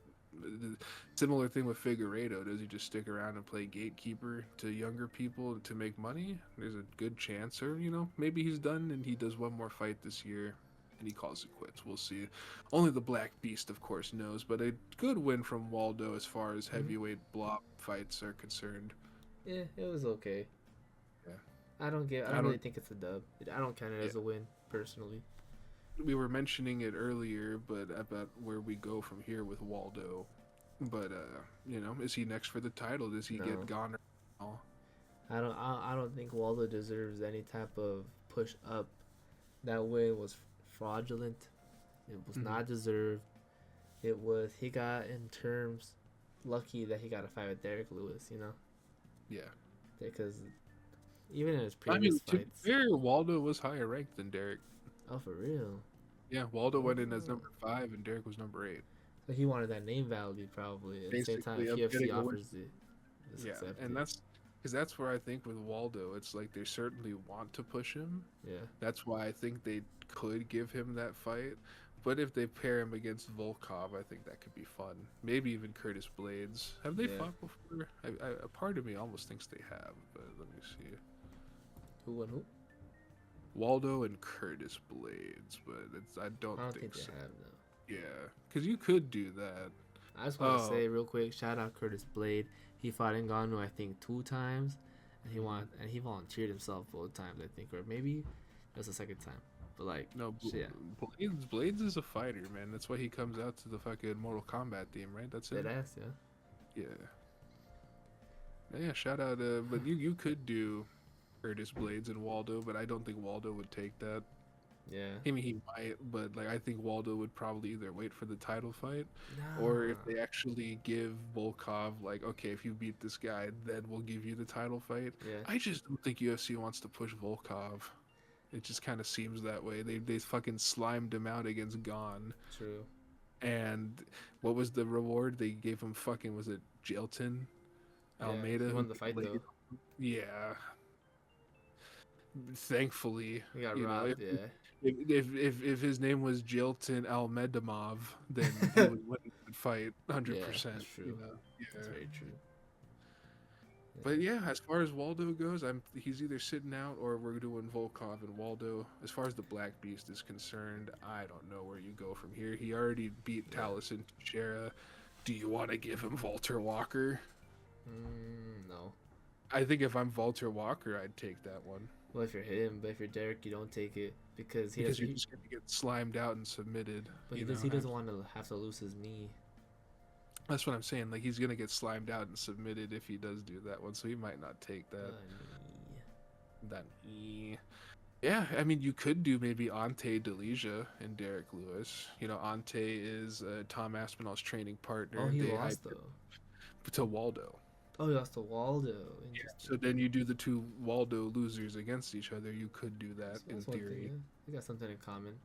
similar thing with Figueiredo. Does he just stick around and play gatekeeper to younger people to make money? There's a good chance, or maybe he's done and he does one more fight this year. And he calls it quits. We'll see. Only the Black Beast, of course, knows. But a good win from Waldo as far as hmm heavyweight block fights are concerned. yeah. It was okay. Yeah. I don't get. I I don't really don't. think it's a dub. I don't count it Yeah. as a win personally. We were mentioning it earlier, but about where we go from here with Waldo. But is he next for the title? Does he get No, gone? Or I don't think Waldo deserves any type of push up. That win was fraudulent. It was mm-hmm. not deserved. It was he got in terms lucky that he got a fight with Derek Lewis. You know, Yeah. because even in his I previous mean, to be fights. fair, Waldo was higher ranked than Derek. Oh, for real. Yeah, Waldo went in as Oh. number 5, and Derek was number 8. So he wanted that name value probably. At the same time, Basically, if I'm UFC getting a win. offers it, just Yeah, accept and it. that's because that's where I think with Waldo, it's like they certainly want to push him. Yeah, That's why I think they could give him that fight. But if they pair him against Volkov, I think that could be fun. Maybe even Curtis Blades. Have they yeah. fought before? A part of me almost thinks they have, but let me see. Who won who? Waldo and Curtis Blades, but I don't I don't think think they so. have though. Yeah, because you could do that. I just want to Oh, say real quick, shout out Curtis Blade. He fought Ngannou I think 2 times, and he volunteered himself both times I think, or maybe it was the second time. But like, no, shit, Blades is a fighter, man. That's why he comes out to the fucking Mortal Kombat theme, right? That's yeah, it. dead ass, yeah. Yeah. Yeah, shout out. But you could do Curtis Blades and Waldo, but I don't think Waldo would take that. Yeah. I mean, he might, but like I think Waldo would probably either wait for the title fight, or if Nah. they actually give Volkov like, okay, if you beat this guy, then we'll give you the title fight. Yeah. I just don't think UFC wants to push Volkov. It just kind of seems that way. They fucking slimed him out against Gon. True. And what was the reward? They gave him fucking, was it Jailton Yeah, Almeida? he Who won the fight laid though. Yeah. Thankfully, He got you know, robbed. Yeah. if his name was Jilton Almedamov, then he would win the fight Yeah, 100%. that's true. You know, That's yeah. very true. But yeah, as far as Waldo goes, he's either sitting out or we're doing Volkov and Waldo. As far as the Black Beast is concerned, I don't know where you go from here. He already beat Taliesin Teixeira. Do you want to give him Walter Walker? No. I think if I'm Walter Walker, I'd take that one. Well, if you're him, but if you're Derek, you don't take it because You're just going to get slimed out and submitted. But he doesn't want to have to lose his knee. That's what I'm saying. Like, he's going to get slimed out and submitted if he does do that one, so he might not take that. That knee. Yeah, I mean, you could do maybe Ante Delija and Derek Lewis. You know, Ante is Tom Aspinall's training partner. Oh, he lost, though. To Waldo. Oh, he lost to Waldo. Yeah, so then you do the two Waldo losers against each other. You could do that in theory. Thing, yeah. They got something in common.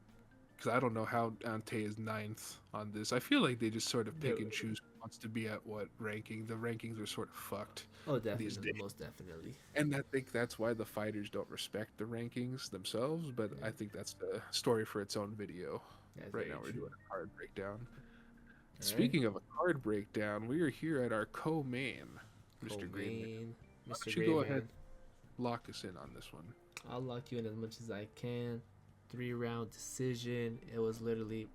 Because I don't know how Ante is 9th on this. I feel like they just sort of pick and choose who wants to be at what ranking. The rankings are sort of fucked. Oh, definitely, most definitely. And I think that's why the fighters don't respect the rankings themselves. But I think that's a story for its own video. Right now we're doing a card breakdown. Speaking of a card breakdown, we are here at our co-main, Mr. GreyMan. Mr. Why don't you go ahead, lock us in on this one. I'll lock you in as much as I can. 3-round decision. It was literally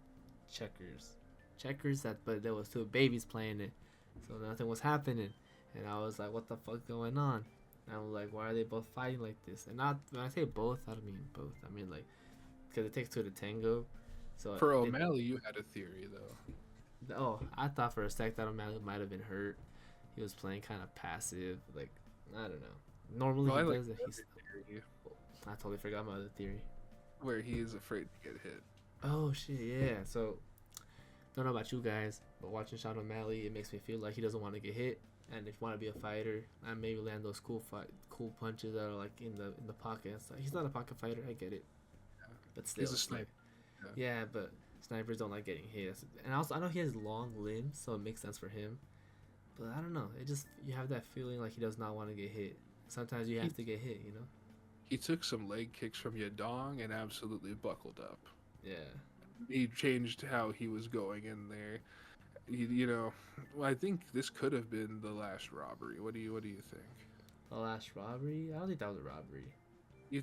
checkers, but there was two babies playing it, so nothing was happening, and I was like, what the fuck going on? And I was like, why are they both fighting like this? And not when I say both, I don't mean both, I mean like, because it takes two to tango. So for O'Malley, you had a theory though. Oh, I thought for a sec that O'Malley might have been hurt. He was playing kind of passive, like, I don't know. Normally he does it. I totally forgot my other theory. Where he is afraid to get hit. Oh shit, yeah. So, don't know about you guys, but watching Sean O'Malley, it makes me feel like he doesn't want to get hit, and if you want to be a fighter, and maybe land those cool punches that are like in the pocket and stuff. He's not a pocket fighter, I get it, but still, he's a sniper. Yeah, but snipers don't like getting hit, and also I know he has long limbs, so it makes sense for him. But I don't know, it just, you have that feeling like he does not want to get hit. Sometimes you have to get hit, you know. He took some leg kicks from Yadong and absolutely buckled up. Yeah. He changed how he was going in there. You know, I think this could have been the last robbery. What do you think? The last robbery? I don't think that was a robbery. You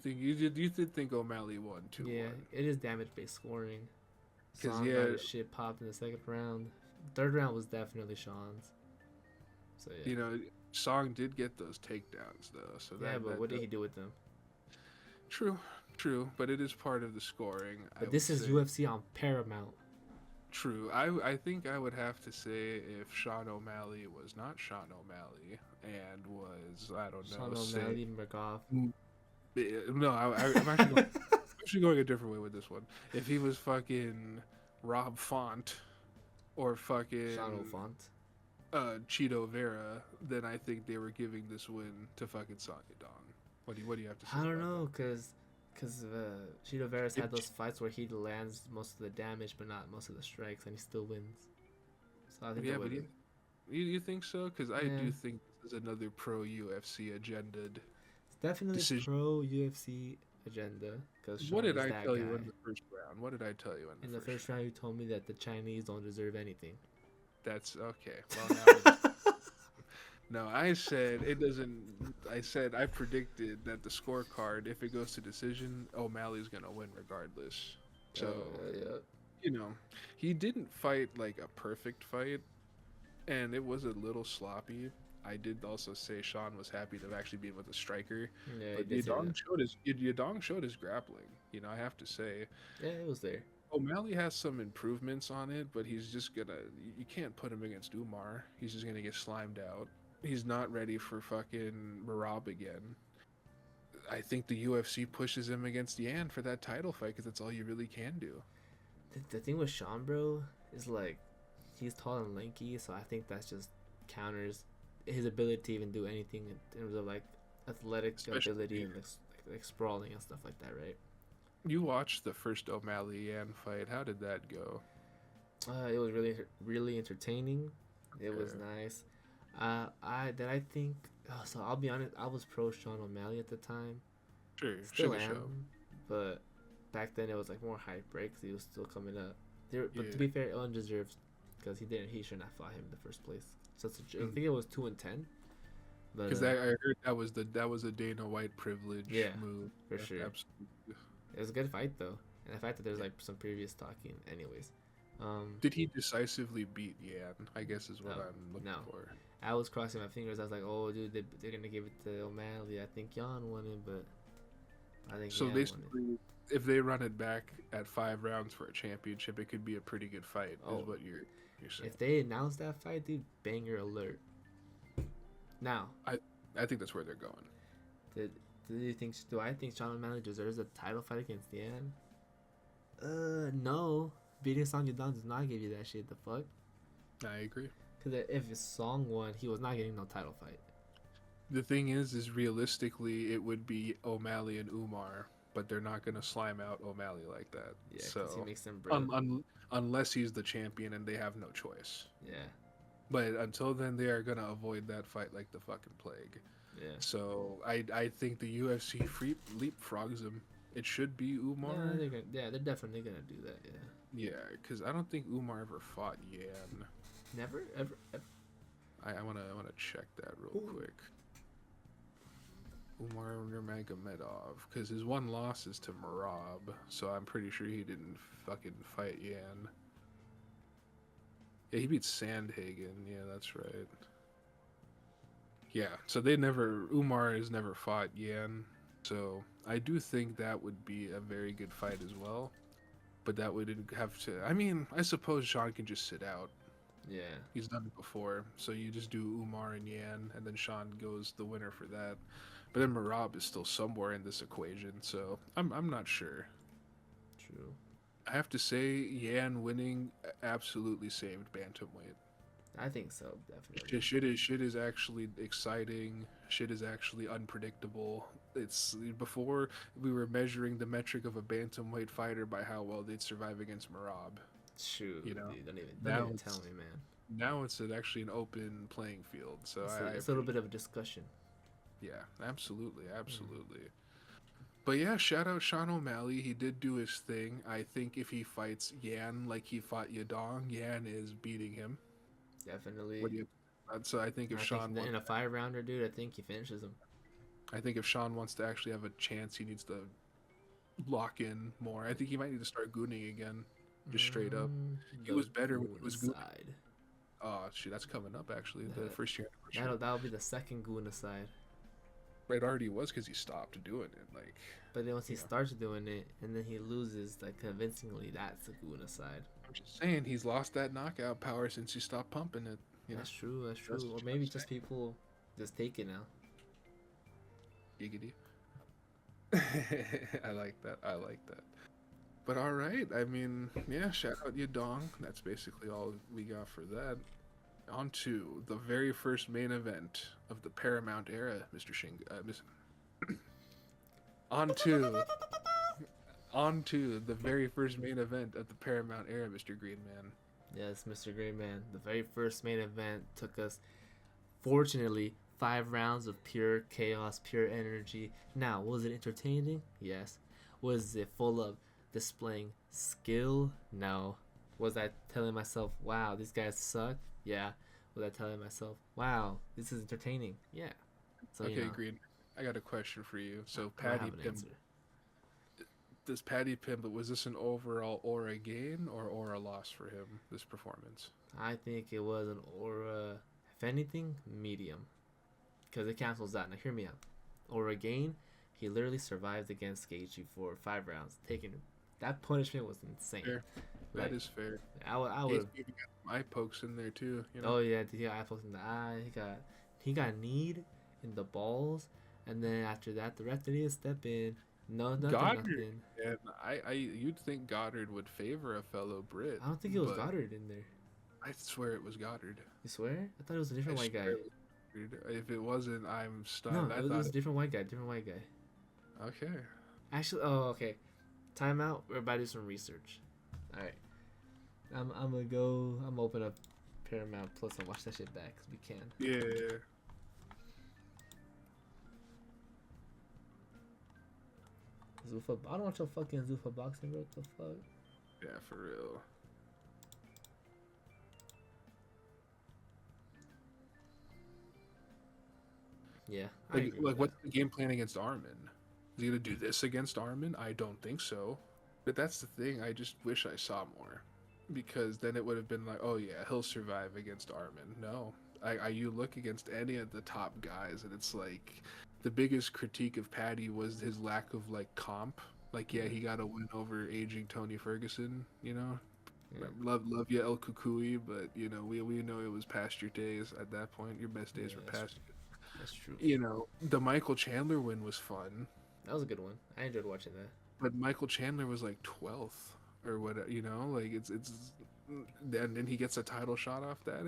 did think O'Malley won too? Yeah, it is damage-based scoring. Because got his shit popped in the second round. Third round was definitely Sean's. So yeah. You know, Song did get those takedowns though. So but what did he do with them? True, but it is part of the scoring. But this is UFC on Paramount. True. I think I would have to say if Sean O'Malley was not Sean O'Malley and was, I don't know, Sean O'Malley McGough. No, I'm actually going a different way with this one. If he was fucking Rob Font or fucking Sean O'Font. Cheeto Vera, then I think they were giving this win to fucking Sonya Dong. What do you have to say? I don't know, because Cheeto Vera's had those fights where he lands most of the damage but not most of the strikes, and he still wins. So I think but you think so? Because I do think this is another pro UFC agendaed. It's definitely pro UFC agenda. Cause what did I tell you in the first round? What did I tell you in the first round? You told me that the Chinese don't deserve anything. That's okay. Well, now no, I said it doesn't. I predicted that the scorecard, if it goes to decision, O'Malley's gonna win regardless. So, you know, he didn't fight like a perfect fight, and it was a little sloppy. I did also say Sean was happy to actually be with a striker. Yeah, but Yadong showed his grappling. You know, I have to say. Yeah, it was there. O'Malley has some improvements on it, but he's just gonna. You can't put him against Umar. He's just gonna get slimed out. He's not ready for fucking Marab again. I think the UFC pushes him against Yan for that title fight because that's all you really can do. The thing with Sean, bro, is like he's tall and lanky, so I think that's just counters his ability to even do anything in terms of like athletic ability and like sprawling and stuff like that, right? You watched the first O'Malley Yan fight. How did that go? It was really entertaining. It was Okay. nice. I think. Oh, so I'll be honest. I was pro Sean O'Malley at the time. Sure, Still sugar show. am, but back then it was like more hype, right? Because he was still coming up. There, but to Yeah. be fair, undeserved because he didn't. He should not fought him in the first place. So I think it was 2-10. But Because I heard that was a Dana White privilege yeah, move. for Yeah, sure. absolutely. It was a good fight though, and the fact that there's like some previous talking. Anyways, Did he decisively beat Yan? I guess is what no, I'm looking no. for. I was crossing my fingers. I was like, oh, dude, they're gonna give it to O'Malley. I think Jan won it, but I think So Yan won it. basically, if they run it back at 5 rounds for a championship, it could be a pretty good fight. Is Oh, what you're saying. if they announce that fight, dude, banger alert. Now, I think that's where they're going. did do I think Sean O'Malley deserves a title fight against Yan? No. Beating Song Yadong does not give you that shit. The fuck? I agree. Because if his Song won, he was not getting no title fight. The thing is realistically, it would be O'Malley and Umar, but they're not gonna slime out O'Malley like that. Yeah, because he So, makes them bread. unless he's the champion and they have no choice. Yeah, But until then, they are gonna avoid that fight like the fucking plague. yeah. So I think the UFC leapfrogs him. It should be Umar. They're definitely gonna do that. Yeah. Yeah, because I don't think Umar ever fought Yan. Never, ever. I wanna check that real Ooh. quick. Umar Nurmagomedov, because his one loss is to Marab, so I'm pretty sure he didn't fucking fight Yan. Yeah, he beat Sandhagen. Yeah, that's right. Yeah, so Umar has never fought Yan, so I do think that would be a very good fight as well. But that would have to. I mean, I suppose Sean can just sit out. Yeah. He's done it before, so you just do Umar and Yan, and then Sean goes the winner for that. But then Marab is still somewhere in this equation, so I'm not sure. True. I have to say, Yan winning absolutely saved bantamweight. I think so, definitely. Shit is actually exciting. Shit is actually unpredictable. It's before we were measuring the metric of a bantamweight fighter by how well they'd survive against Marab. Shoot, You know, dude, don't now even it's tell me, man. now it's actually an open playing field. So It's a little bit of a discussion. yeah, absolutely. But yeah, shout out Sean O'Malley. He did do his thing. I think if he fights Yan like he fought Yadong, Yan is beating him. Definitely. What do you? So I think if Sean in a 5-rounder, dude, I think he finishes him. I think if Sean wants to actually have a chance, he needs to lock in more. I think he might need to start gooning again, just straight up. He was better when he was gooning. Side. Oh shit, that's coming up actually. The first year That'll be the second goon aside. It already was because he stopped doing it. Like, but then once he starts doing it and then he loses like convincingly, that's a goon aside. I'm just saying, he's lost that knockout power since he stopped pumping it. That's true. That's true. Or maybe just people just take it now. Giggity. I like that. But all right. I mean, yeah. Shout out Yadong. That's basically all we got for that. On to the very first main event of the Paramount era, Mr. Shing. On to the very first main event of the Paramount era, Mr. GreenMan. Yes, Mr. GreyMan. The very first main event took us, fortunately, 5 rounds of pure chaos, pure energy. Now, was it entertaining? Yes. Was it full of displaying skill? No. Was I telling myself, wow, these guys suck? Yeah. Was I telling myself, wow, this is entertaining? Yeah. So, Okay, Green. I got a question for you. So, Paddy Pimblett. Was this an overall aura gain or aura loss for him, this performance? I think it was an aura, if anything, medium. Because it cancels out. Now, hear me out. Aura gain, he literally survived against Gaethje for 5 rounds. That punishment was insane. Fair. That is fair. I would. He got some eye pokes in there too. You know? Oh yeah, he got eye pokes in the eye. He got kneed in the balls, and then after that, the ref didn't step in. No, nothing. And you'd think Goddard would favor a fellow Brit. I don't think it was Goddard in there. I swear it was Goddard. You swear? I thought it was a different white guy. If it wasn't, I'm stunned. No, it was a different white guy. Different white guy. Okay. Actually, okay. timeout. We're about to do some research. All right. I'm gonna go. I'm gonna open up Paramount Plus and watch that shit back because we can. Yeah. Zuffa, I don't watch no fucking Zuffa boxing, bro. What the fuck? Yeah, for real. Yeah, I agree with What's the game plan against Armin? Is he gonna do this against Armin? I don't think so. But that's the thing. I just wish I saw more, because then it would have been like, oh yeah, he'll survive against Armin. No, you look against any of the top guys, and it's like the biggest critique of Paddy was his lack of like comp. Like, yeah, he got a win over aging Tony Ferguson. You know, Yeah. love you El Kukui, but you know we know it was past your days at that point. Your best days Yeah, were that's past. That's true. You know, the Michael Chandler win was fun, That was a good one. I enjoyed watching that. but Michael Chandler was like 12th or what, you know, like it's then he gets a title shot off that.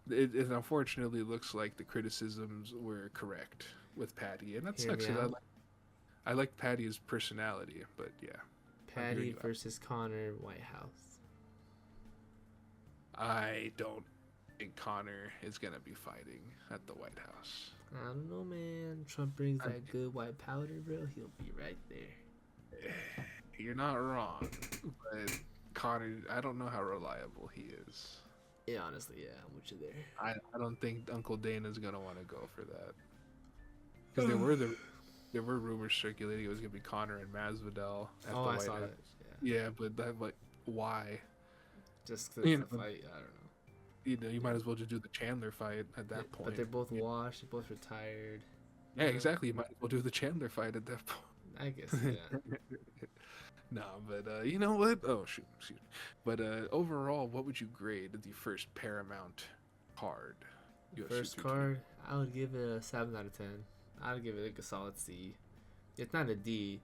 It unfortunately looks like the criticisms were correct with Patty, and that Hear sucks me 'cause out. I like Patty's personality, but yeah, Paddy versus Connor Whitehouse. I don't think Connor is gonna be fighting at the White House. I don't know, man. Trump brings I- that good white powder, bro. He'll be right there. You're not wrong, but Connor, I don't know how reliable he is. Yeah, honestly, yeah, I'm with you there. I don't think Uncle Dana's gonna want to go for that, because there were rumors circulating it was gonna be Connor and Masvidal at the I White saw House. that. Yeah, Yeah, but that, like, why? just because You it's a know, fight, I don't know. you might as well just do the Chandler fight at that point. But they're both Yeah. washed. They're both retired. Yeah, exactly. You might as well do the Chandler fight at that point. I guess, yeah. No, but you know what? Oh shoot, excuse me. But overall, what would you grade the first Paramount card? UFC First 220? card, I would give it a 7 out of 10. I would give it like a solid C. It's not a D.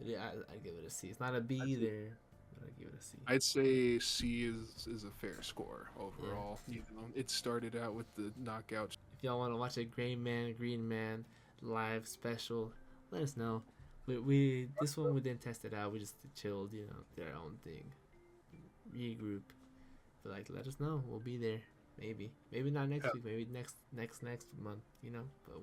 I'd give it a C. It's not a B either, but I'd give it a C. I'd say C is a fair score overall. Yeah. You know, it started out with the knockouts. If y'all want to watch a GreyMan, GreenMan live special, let us know. We this one we didn't test it out. We just chilled, you know, did our own thing, regroup. But like, let us know. We'll be there. Maybe not next week. Maybe next month. You know. But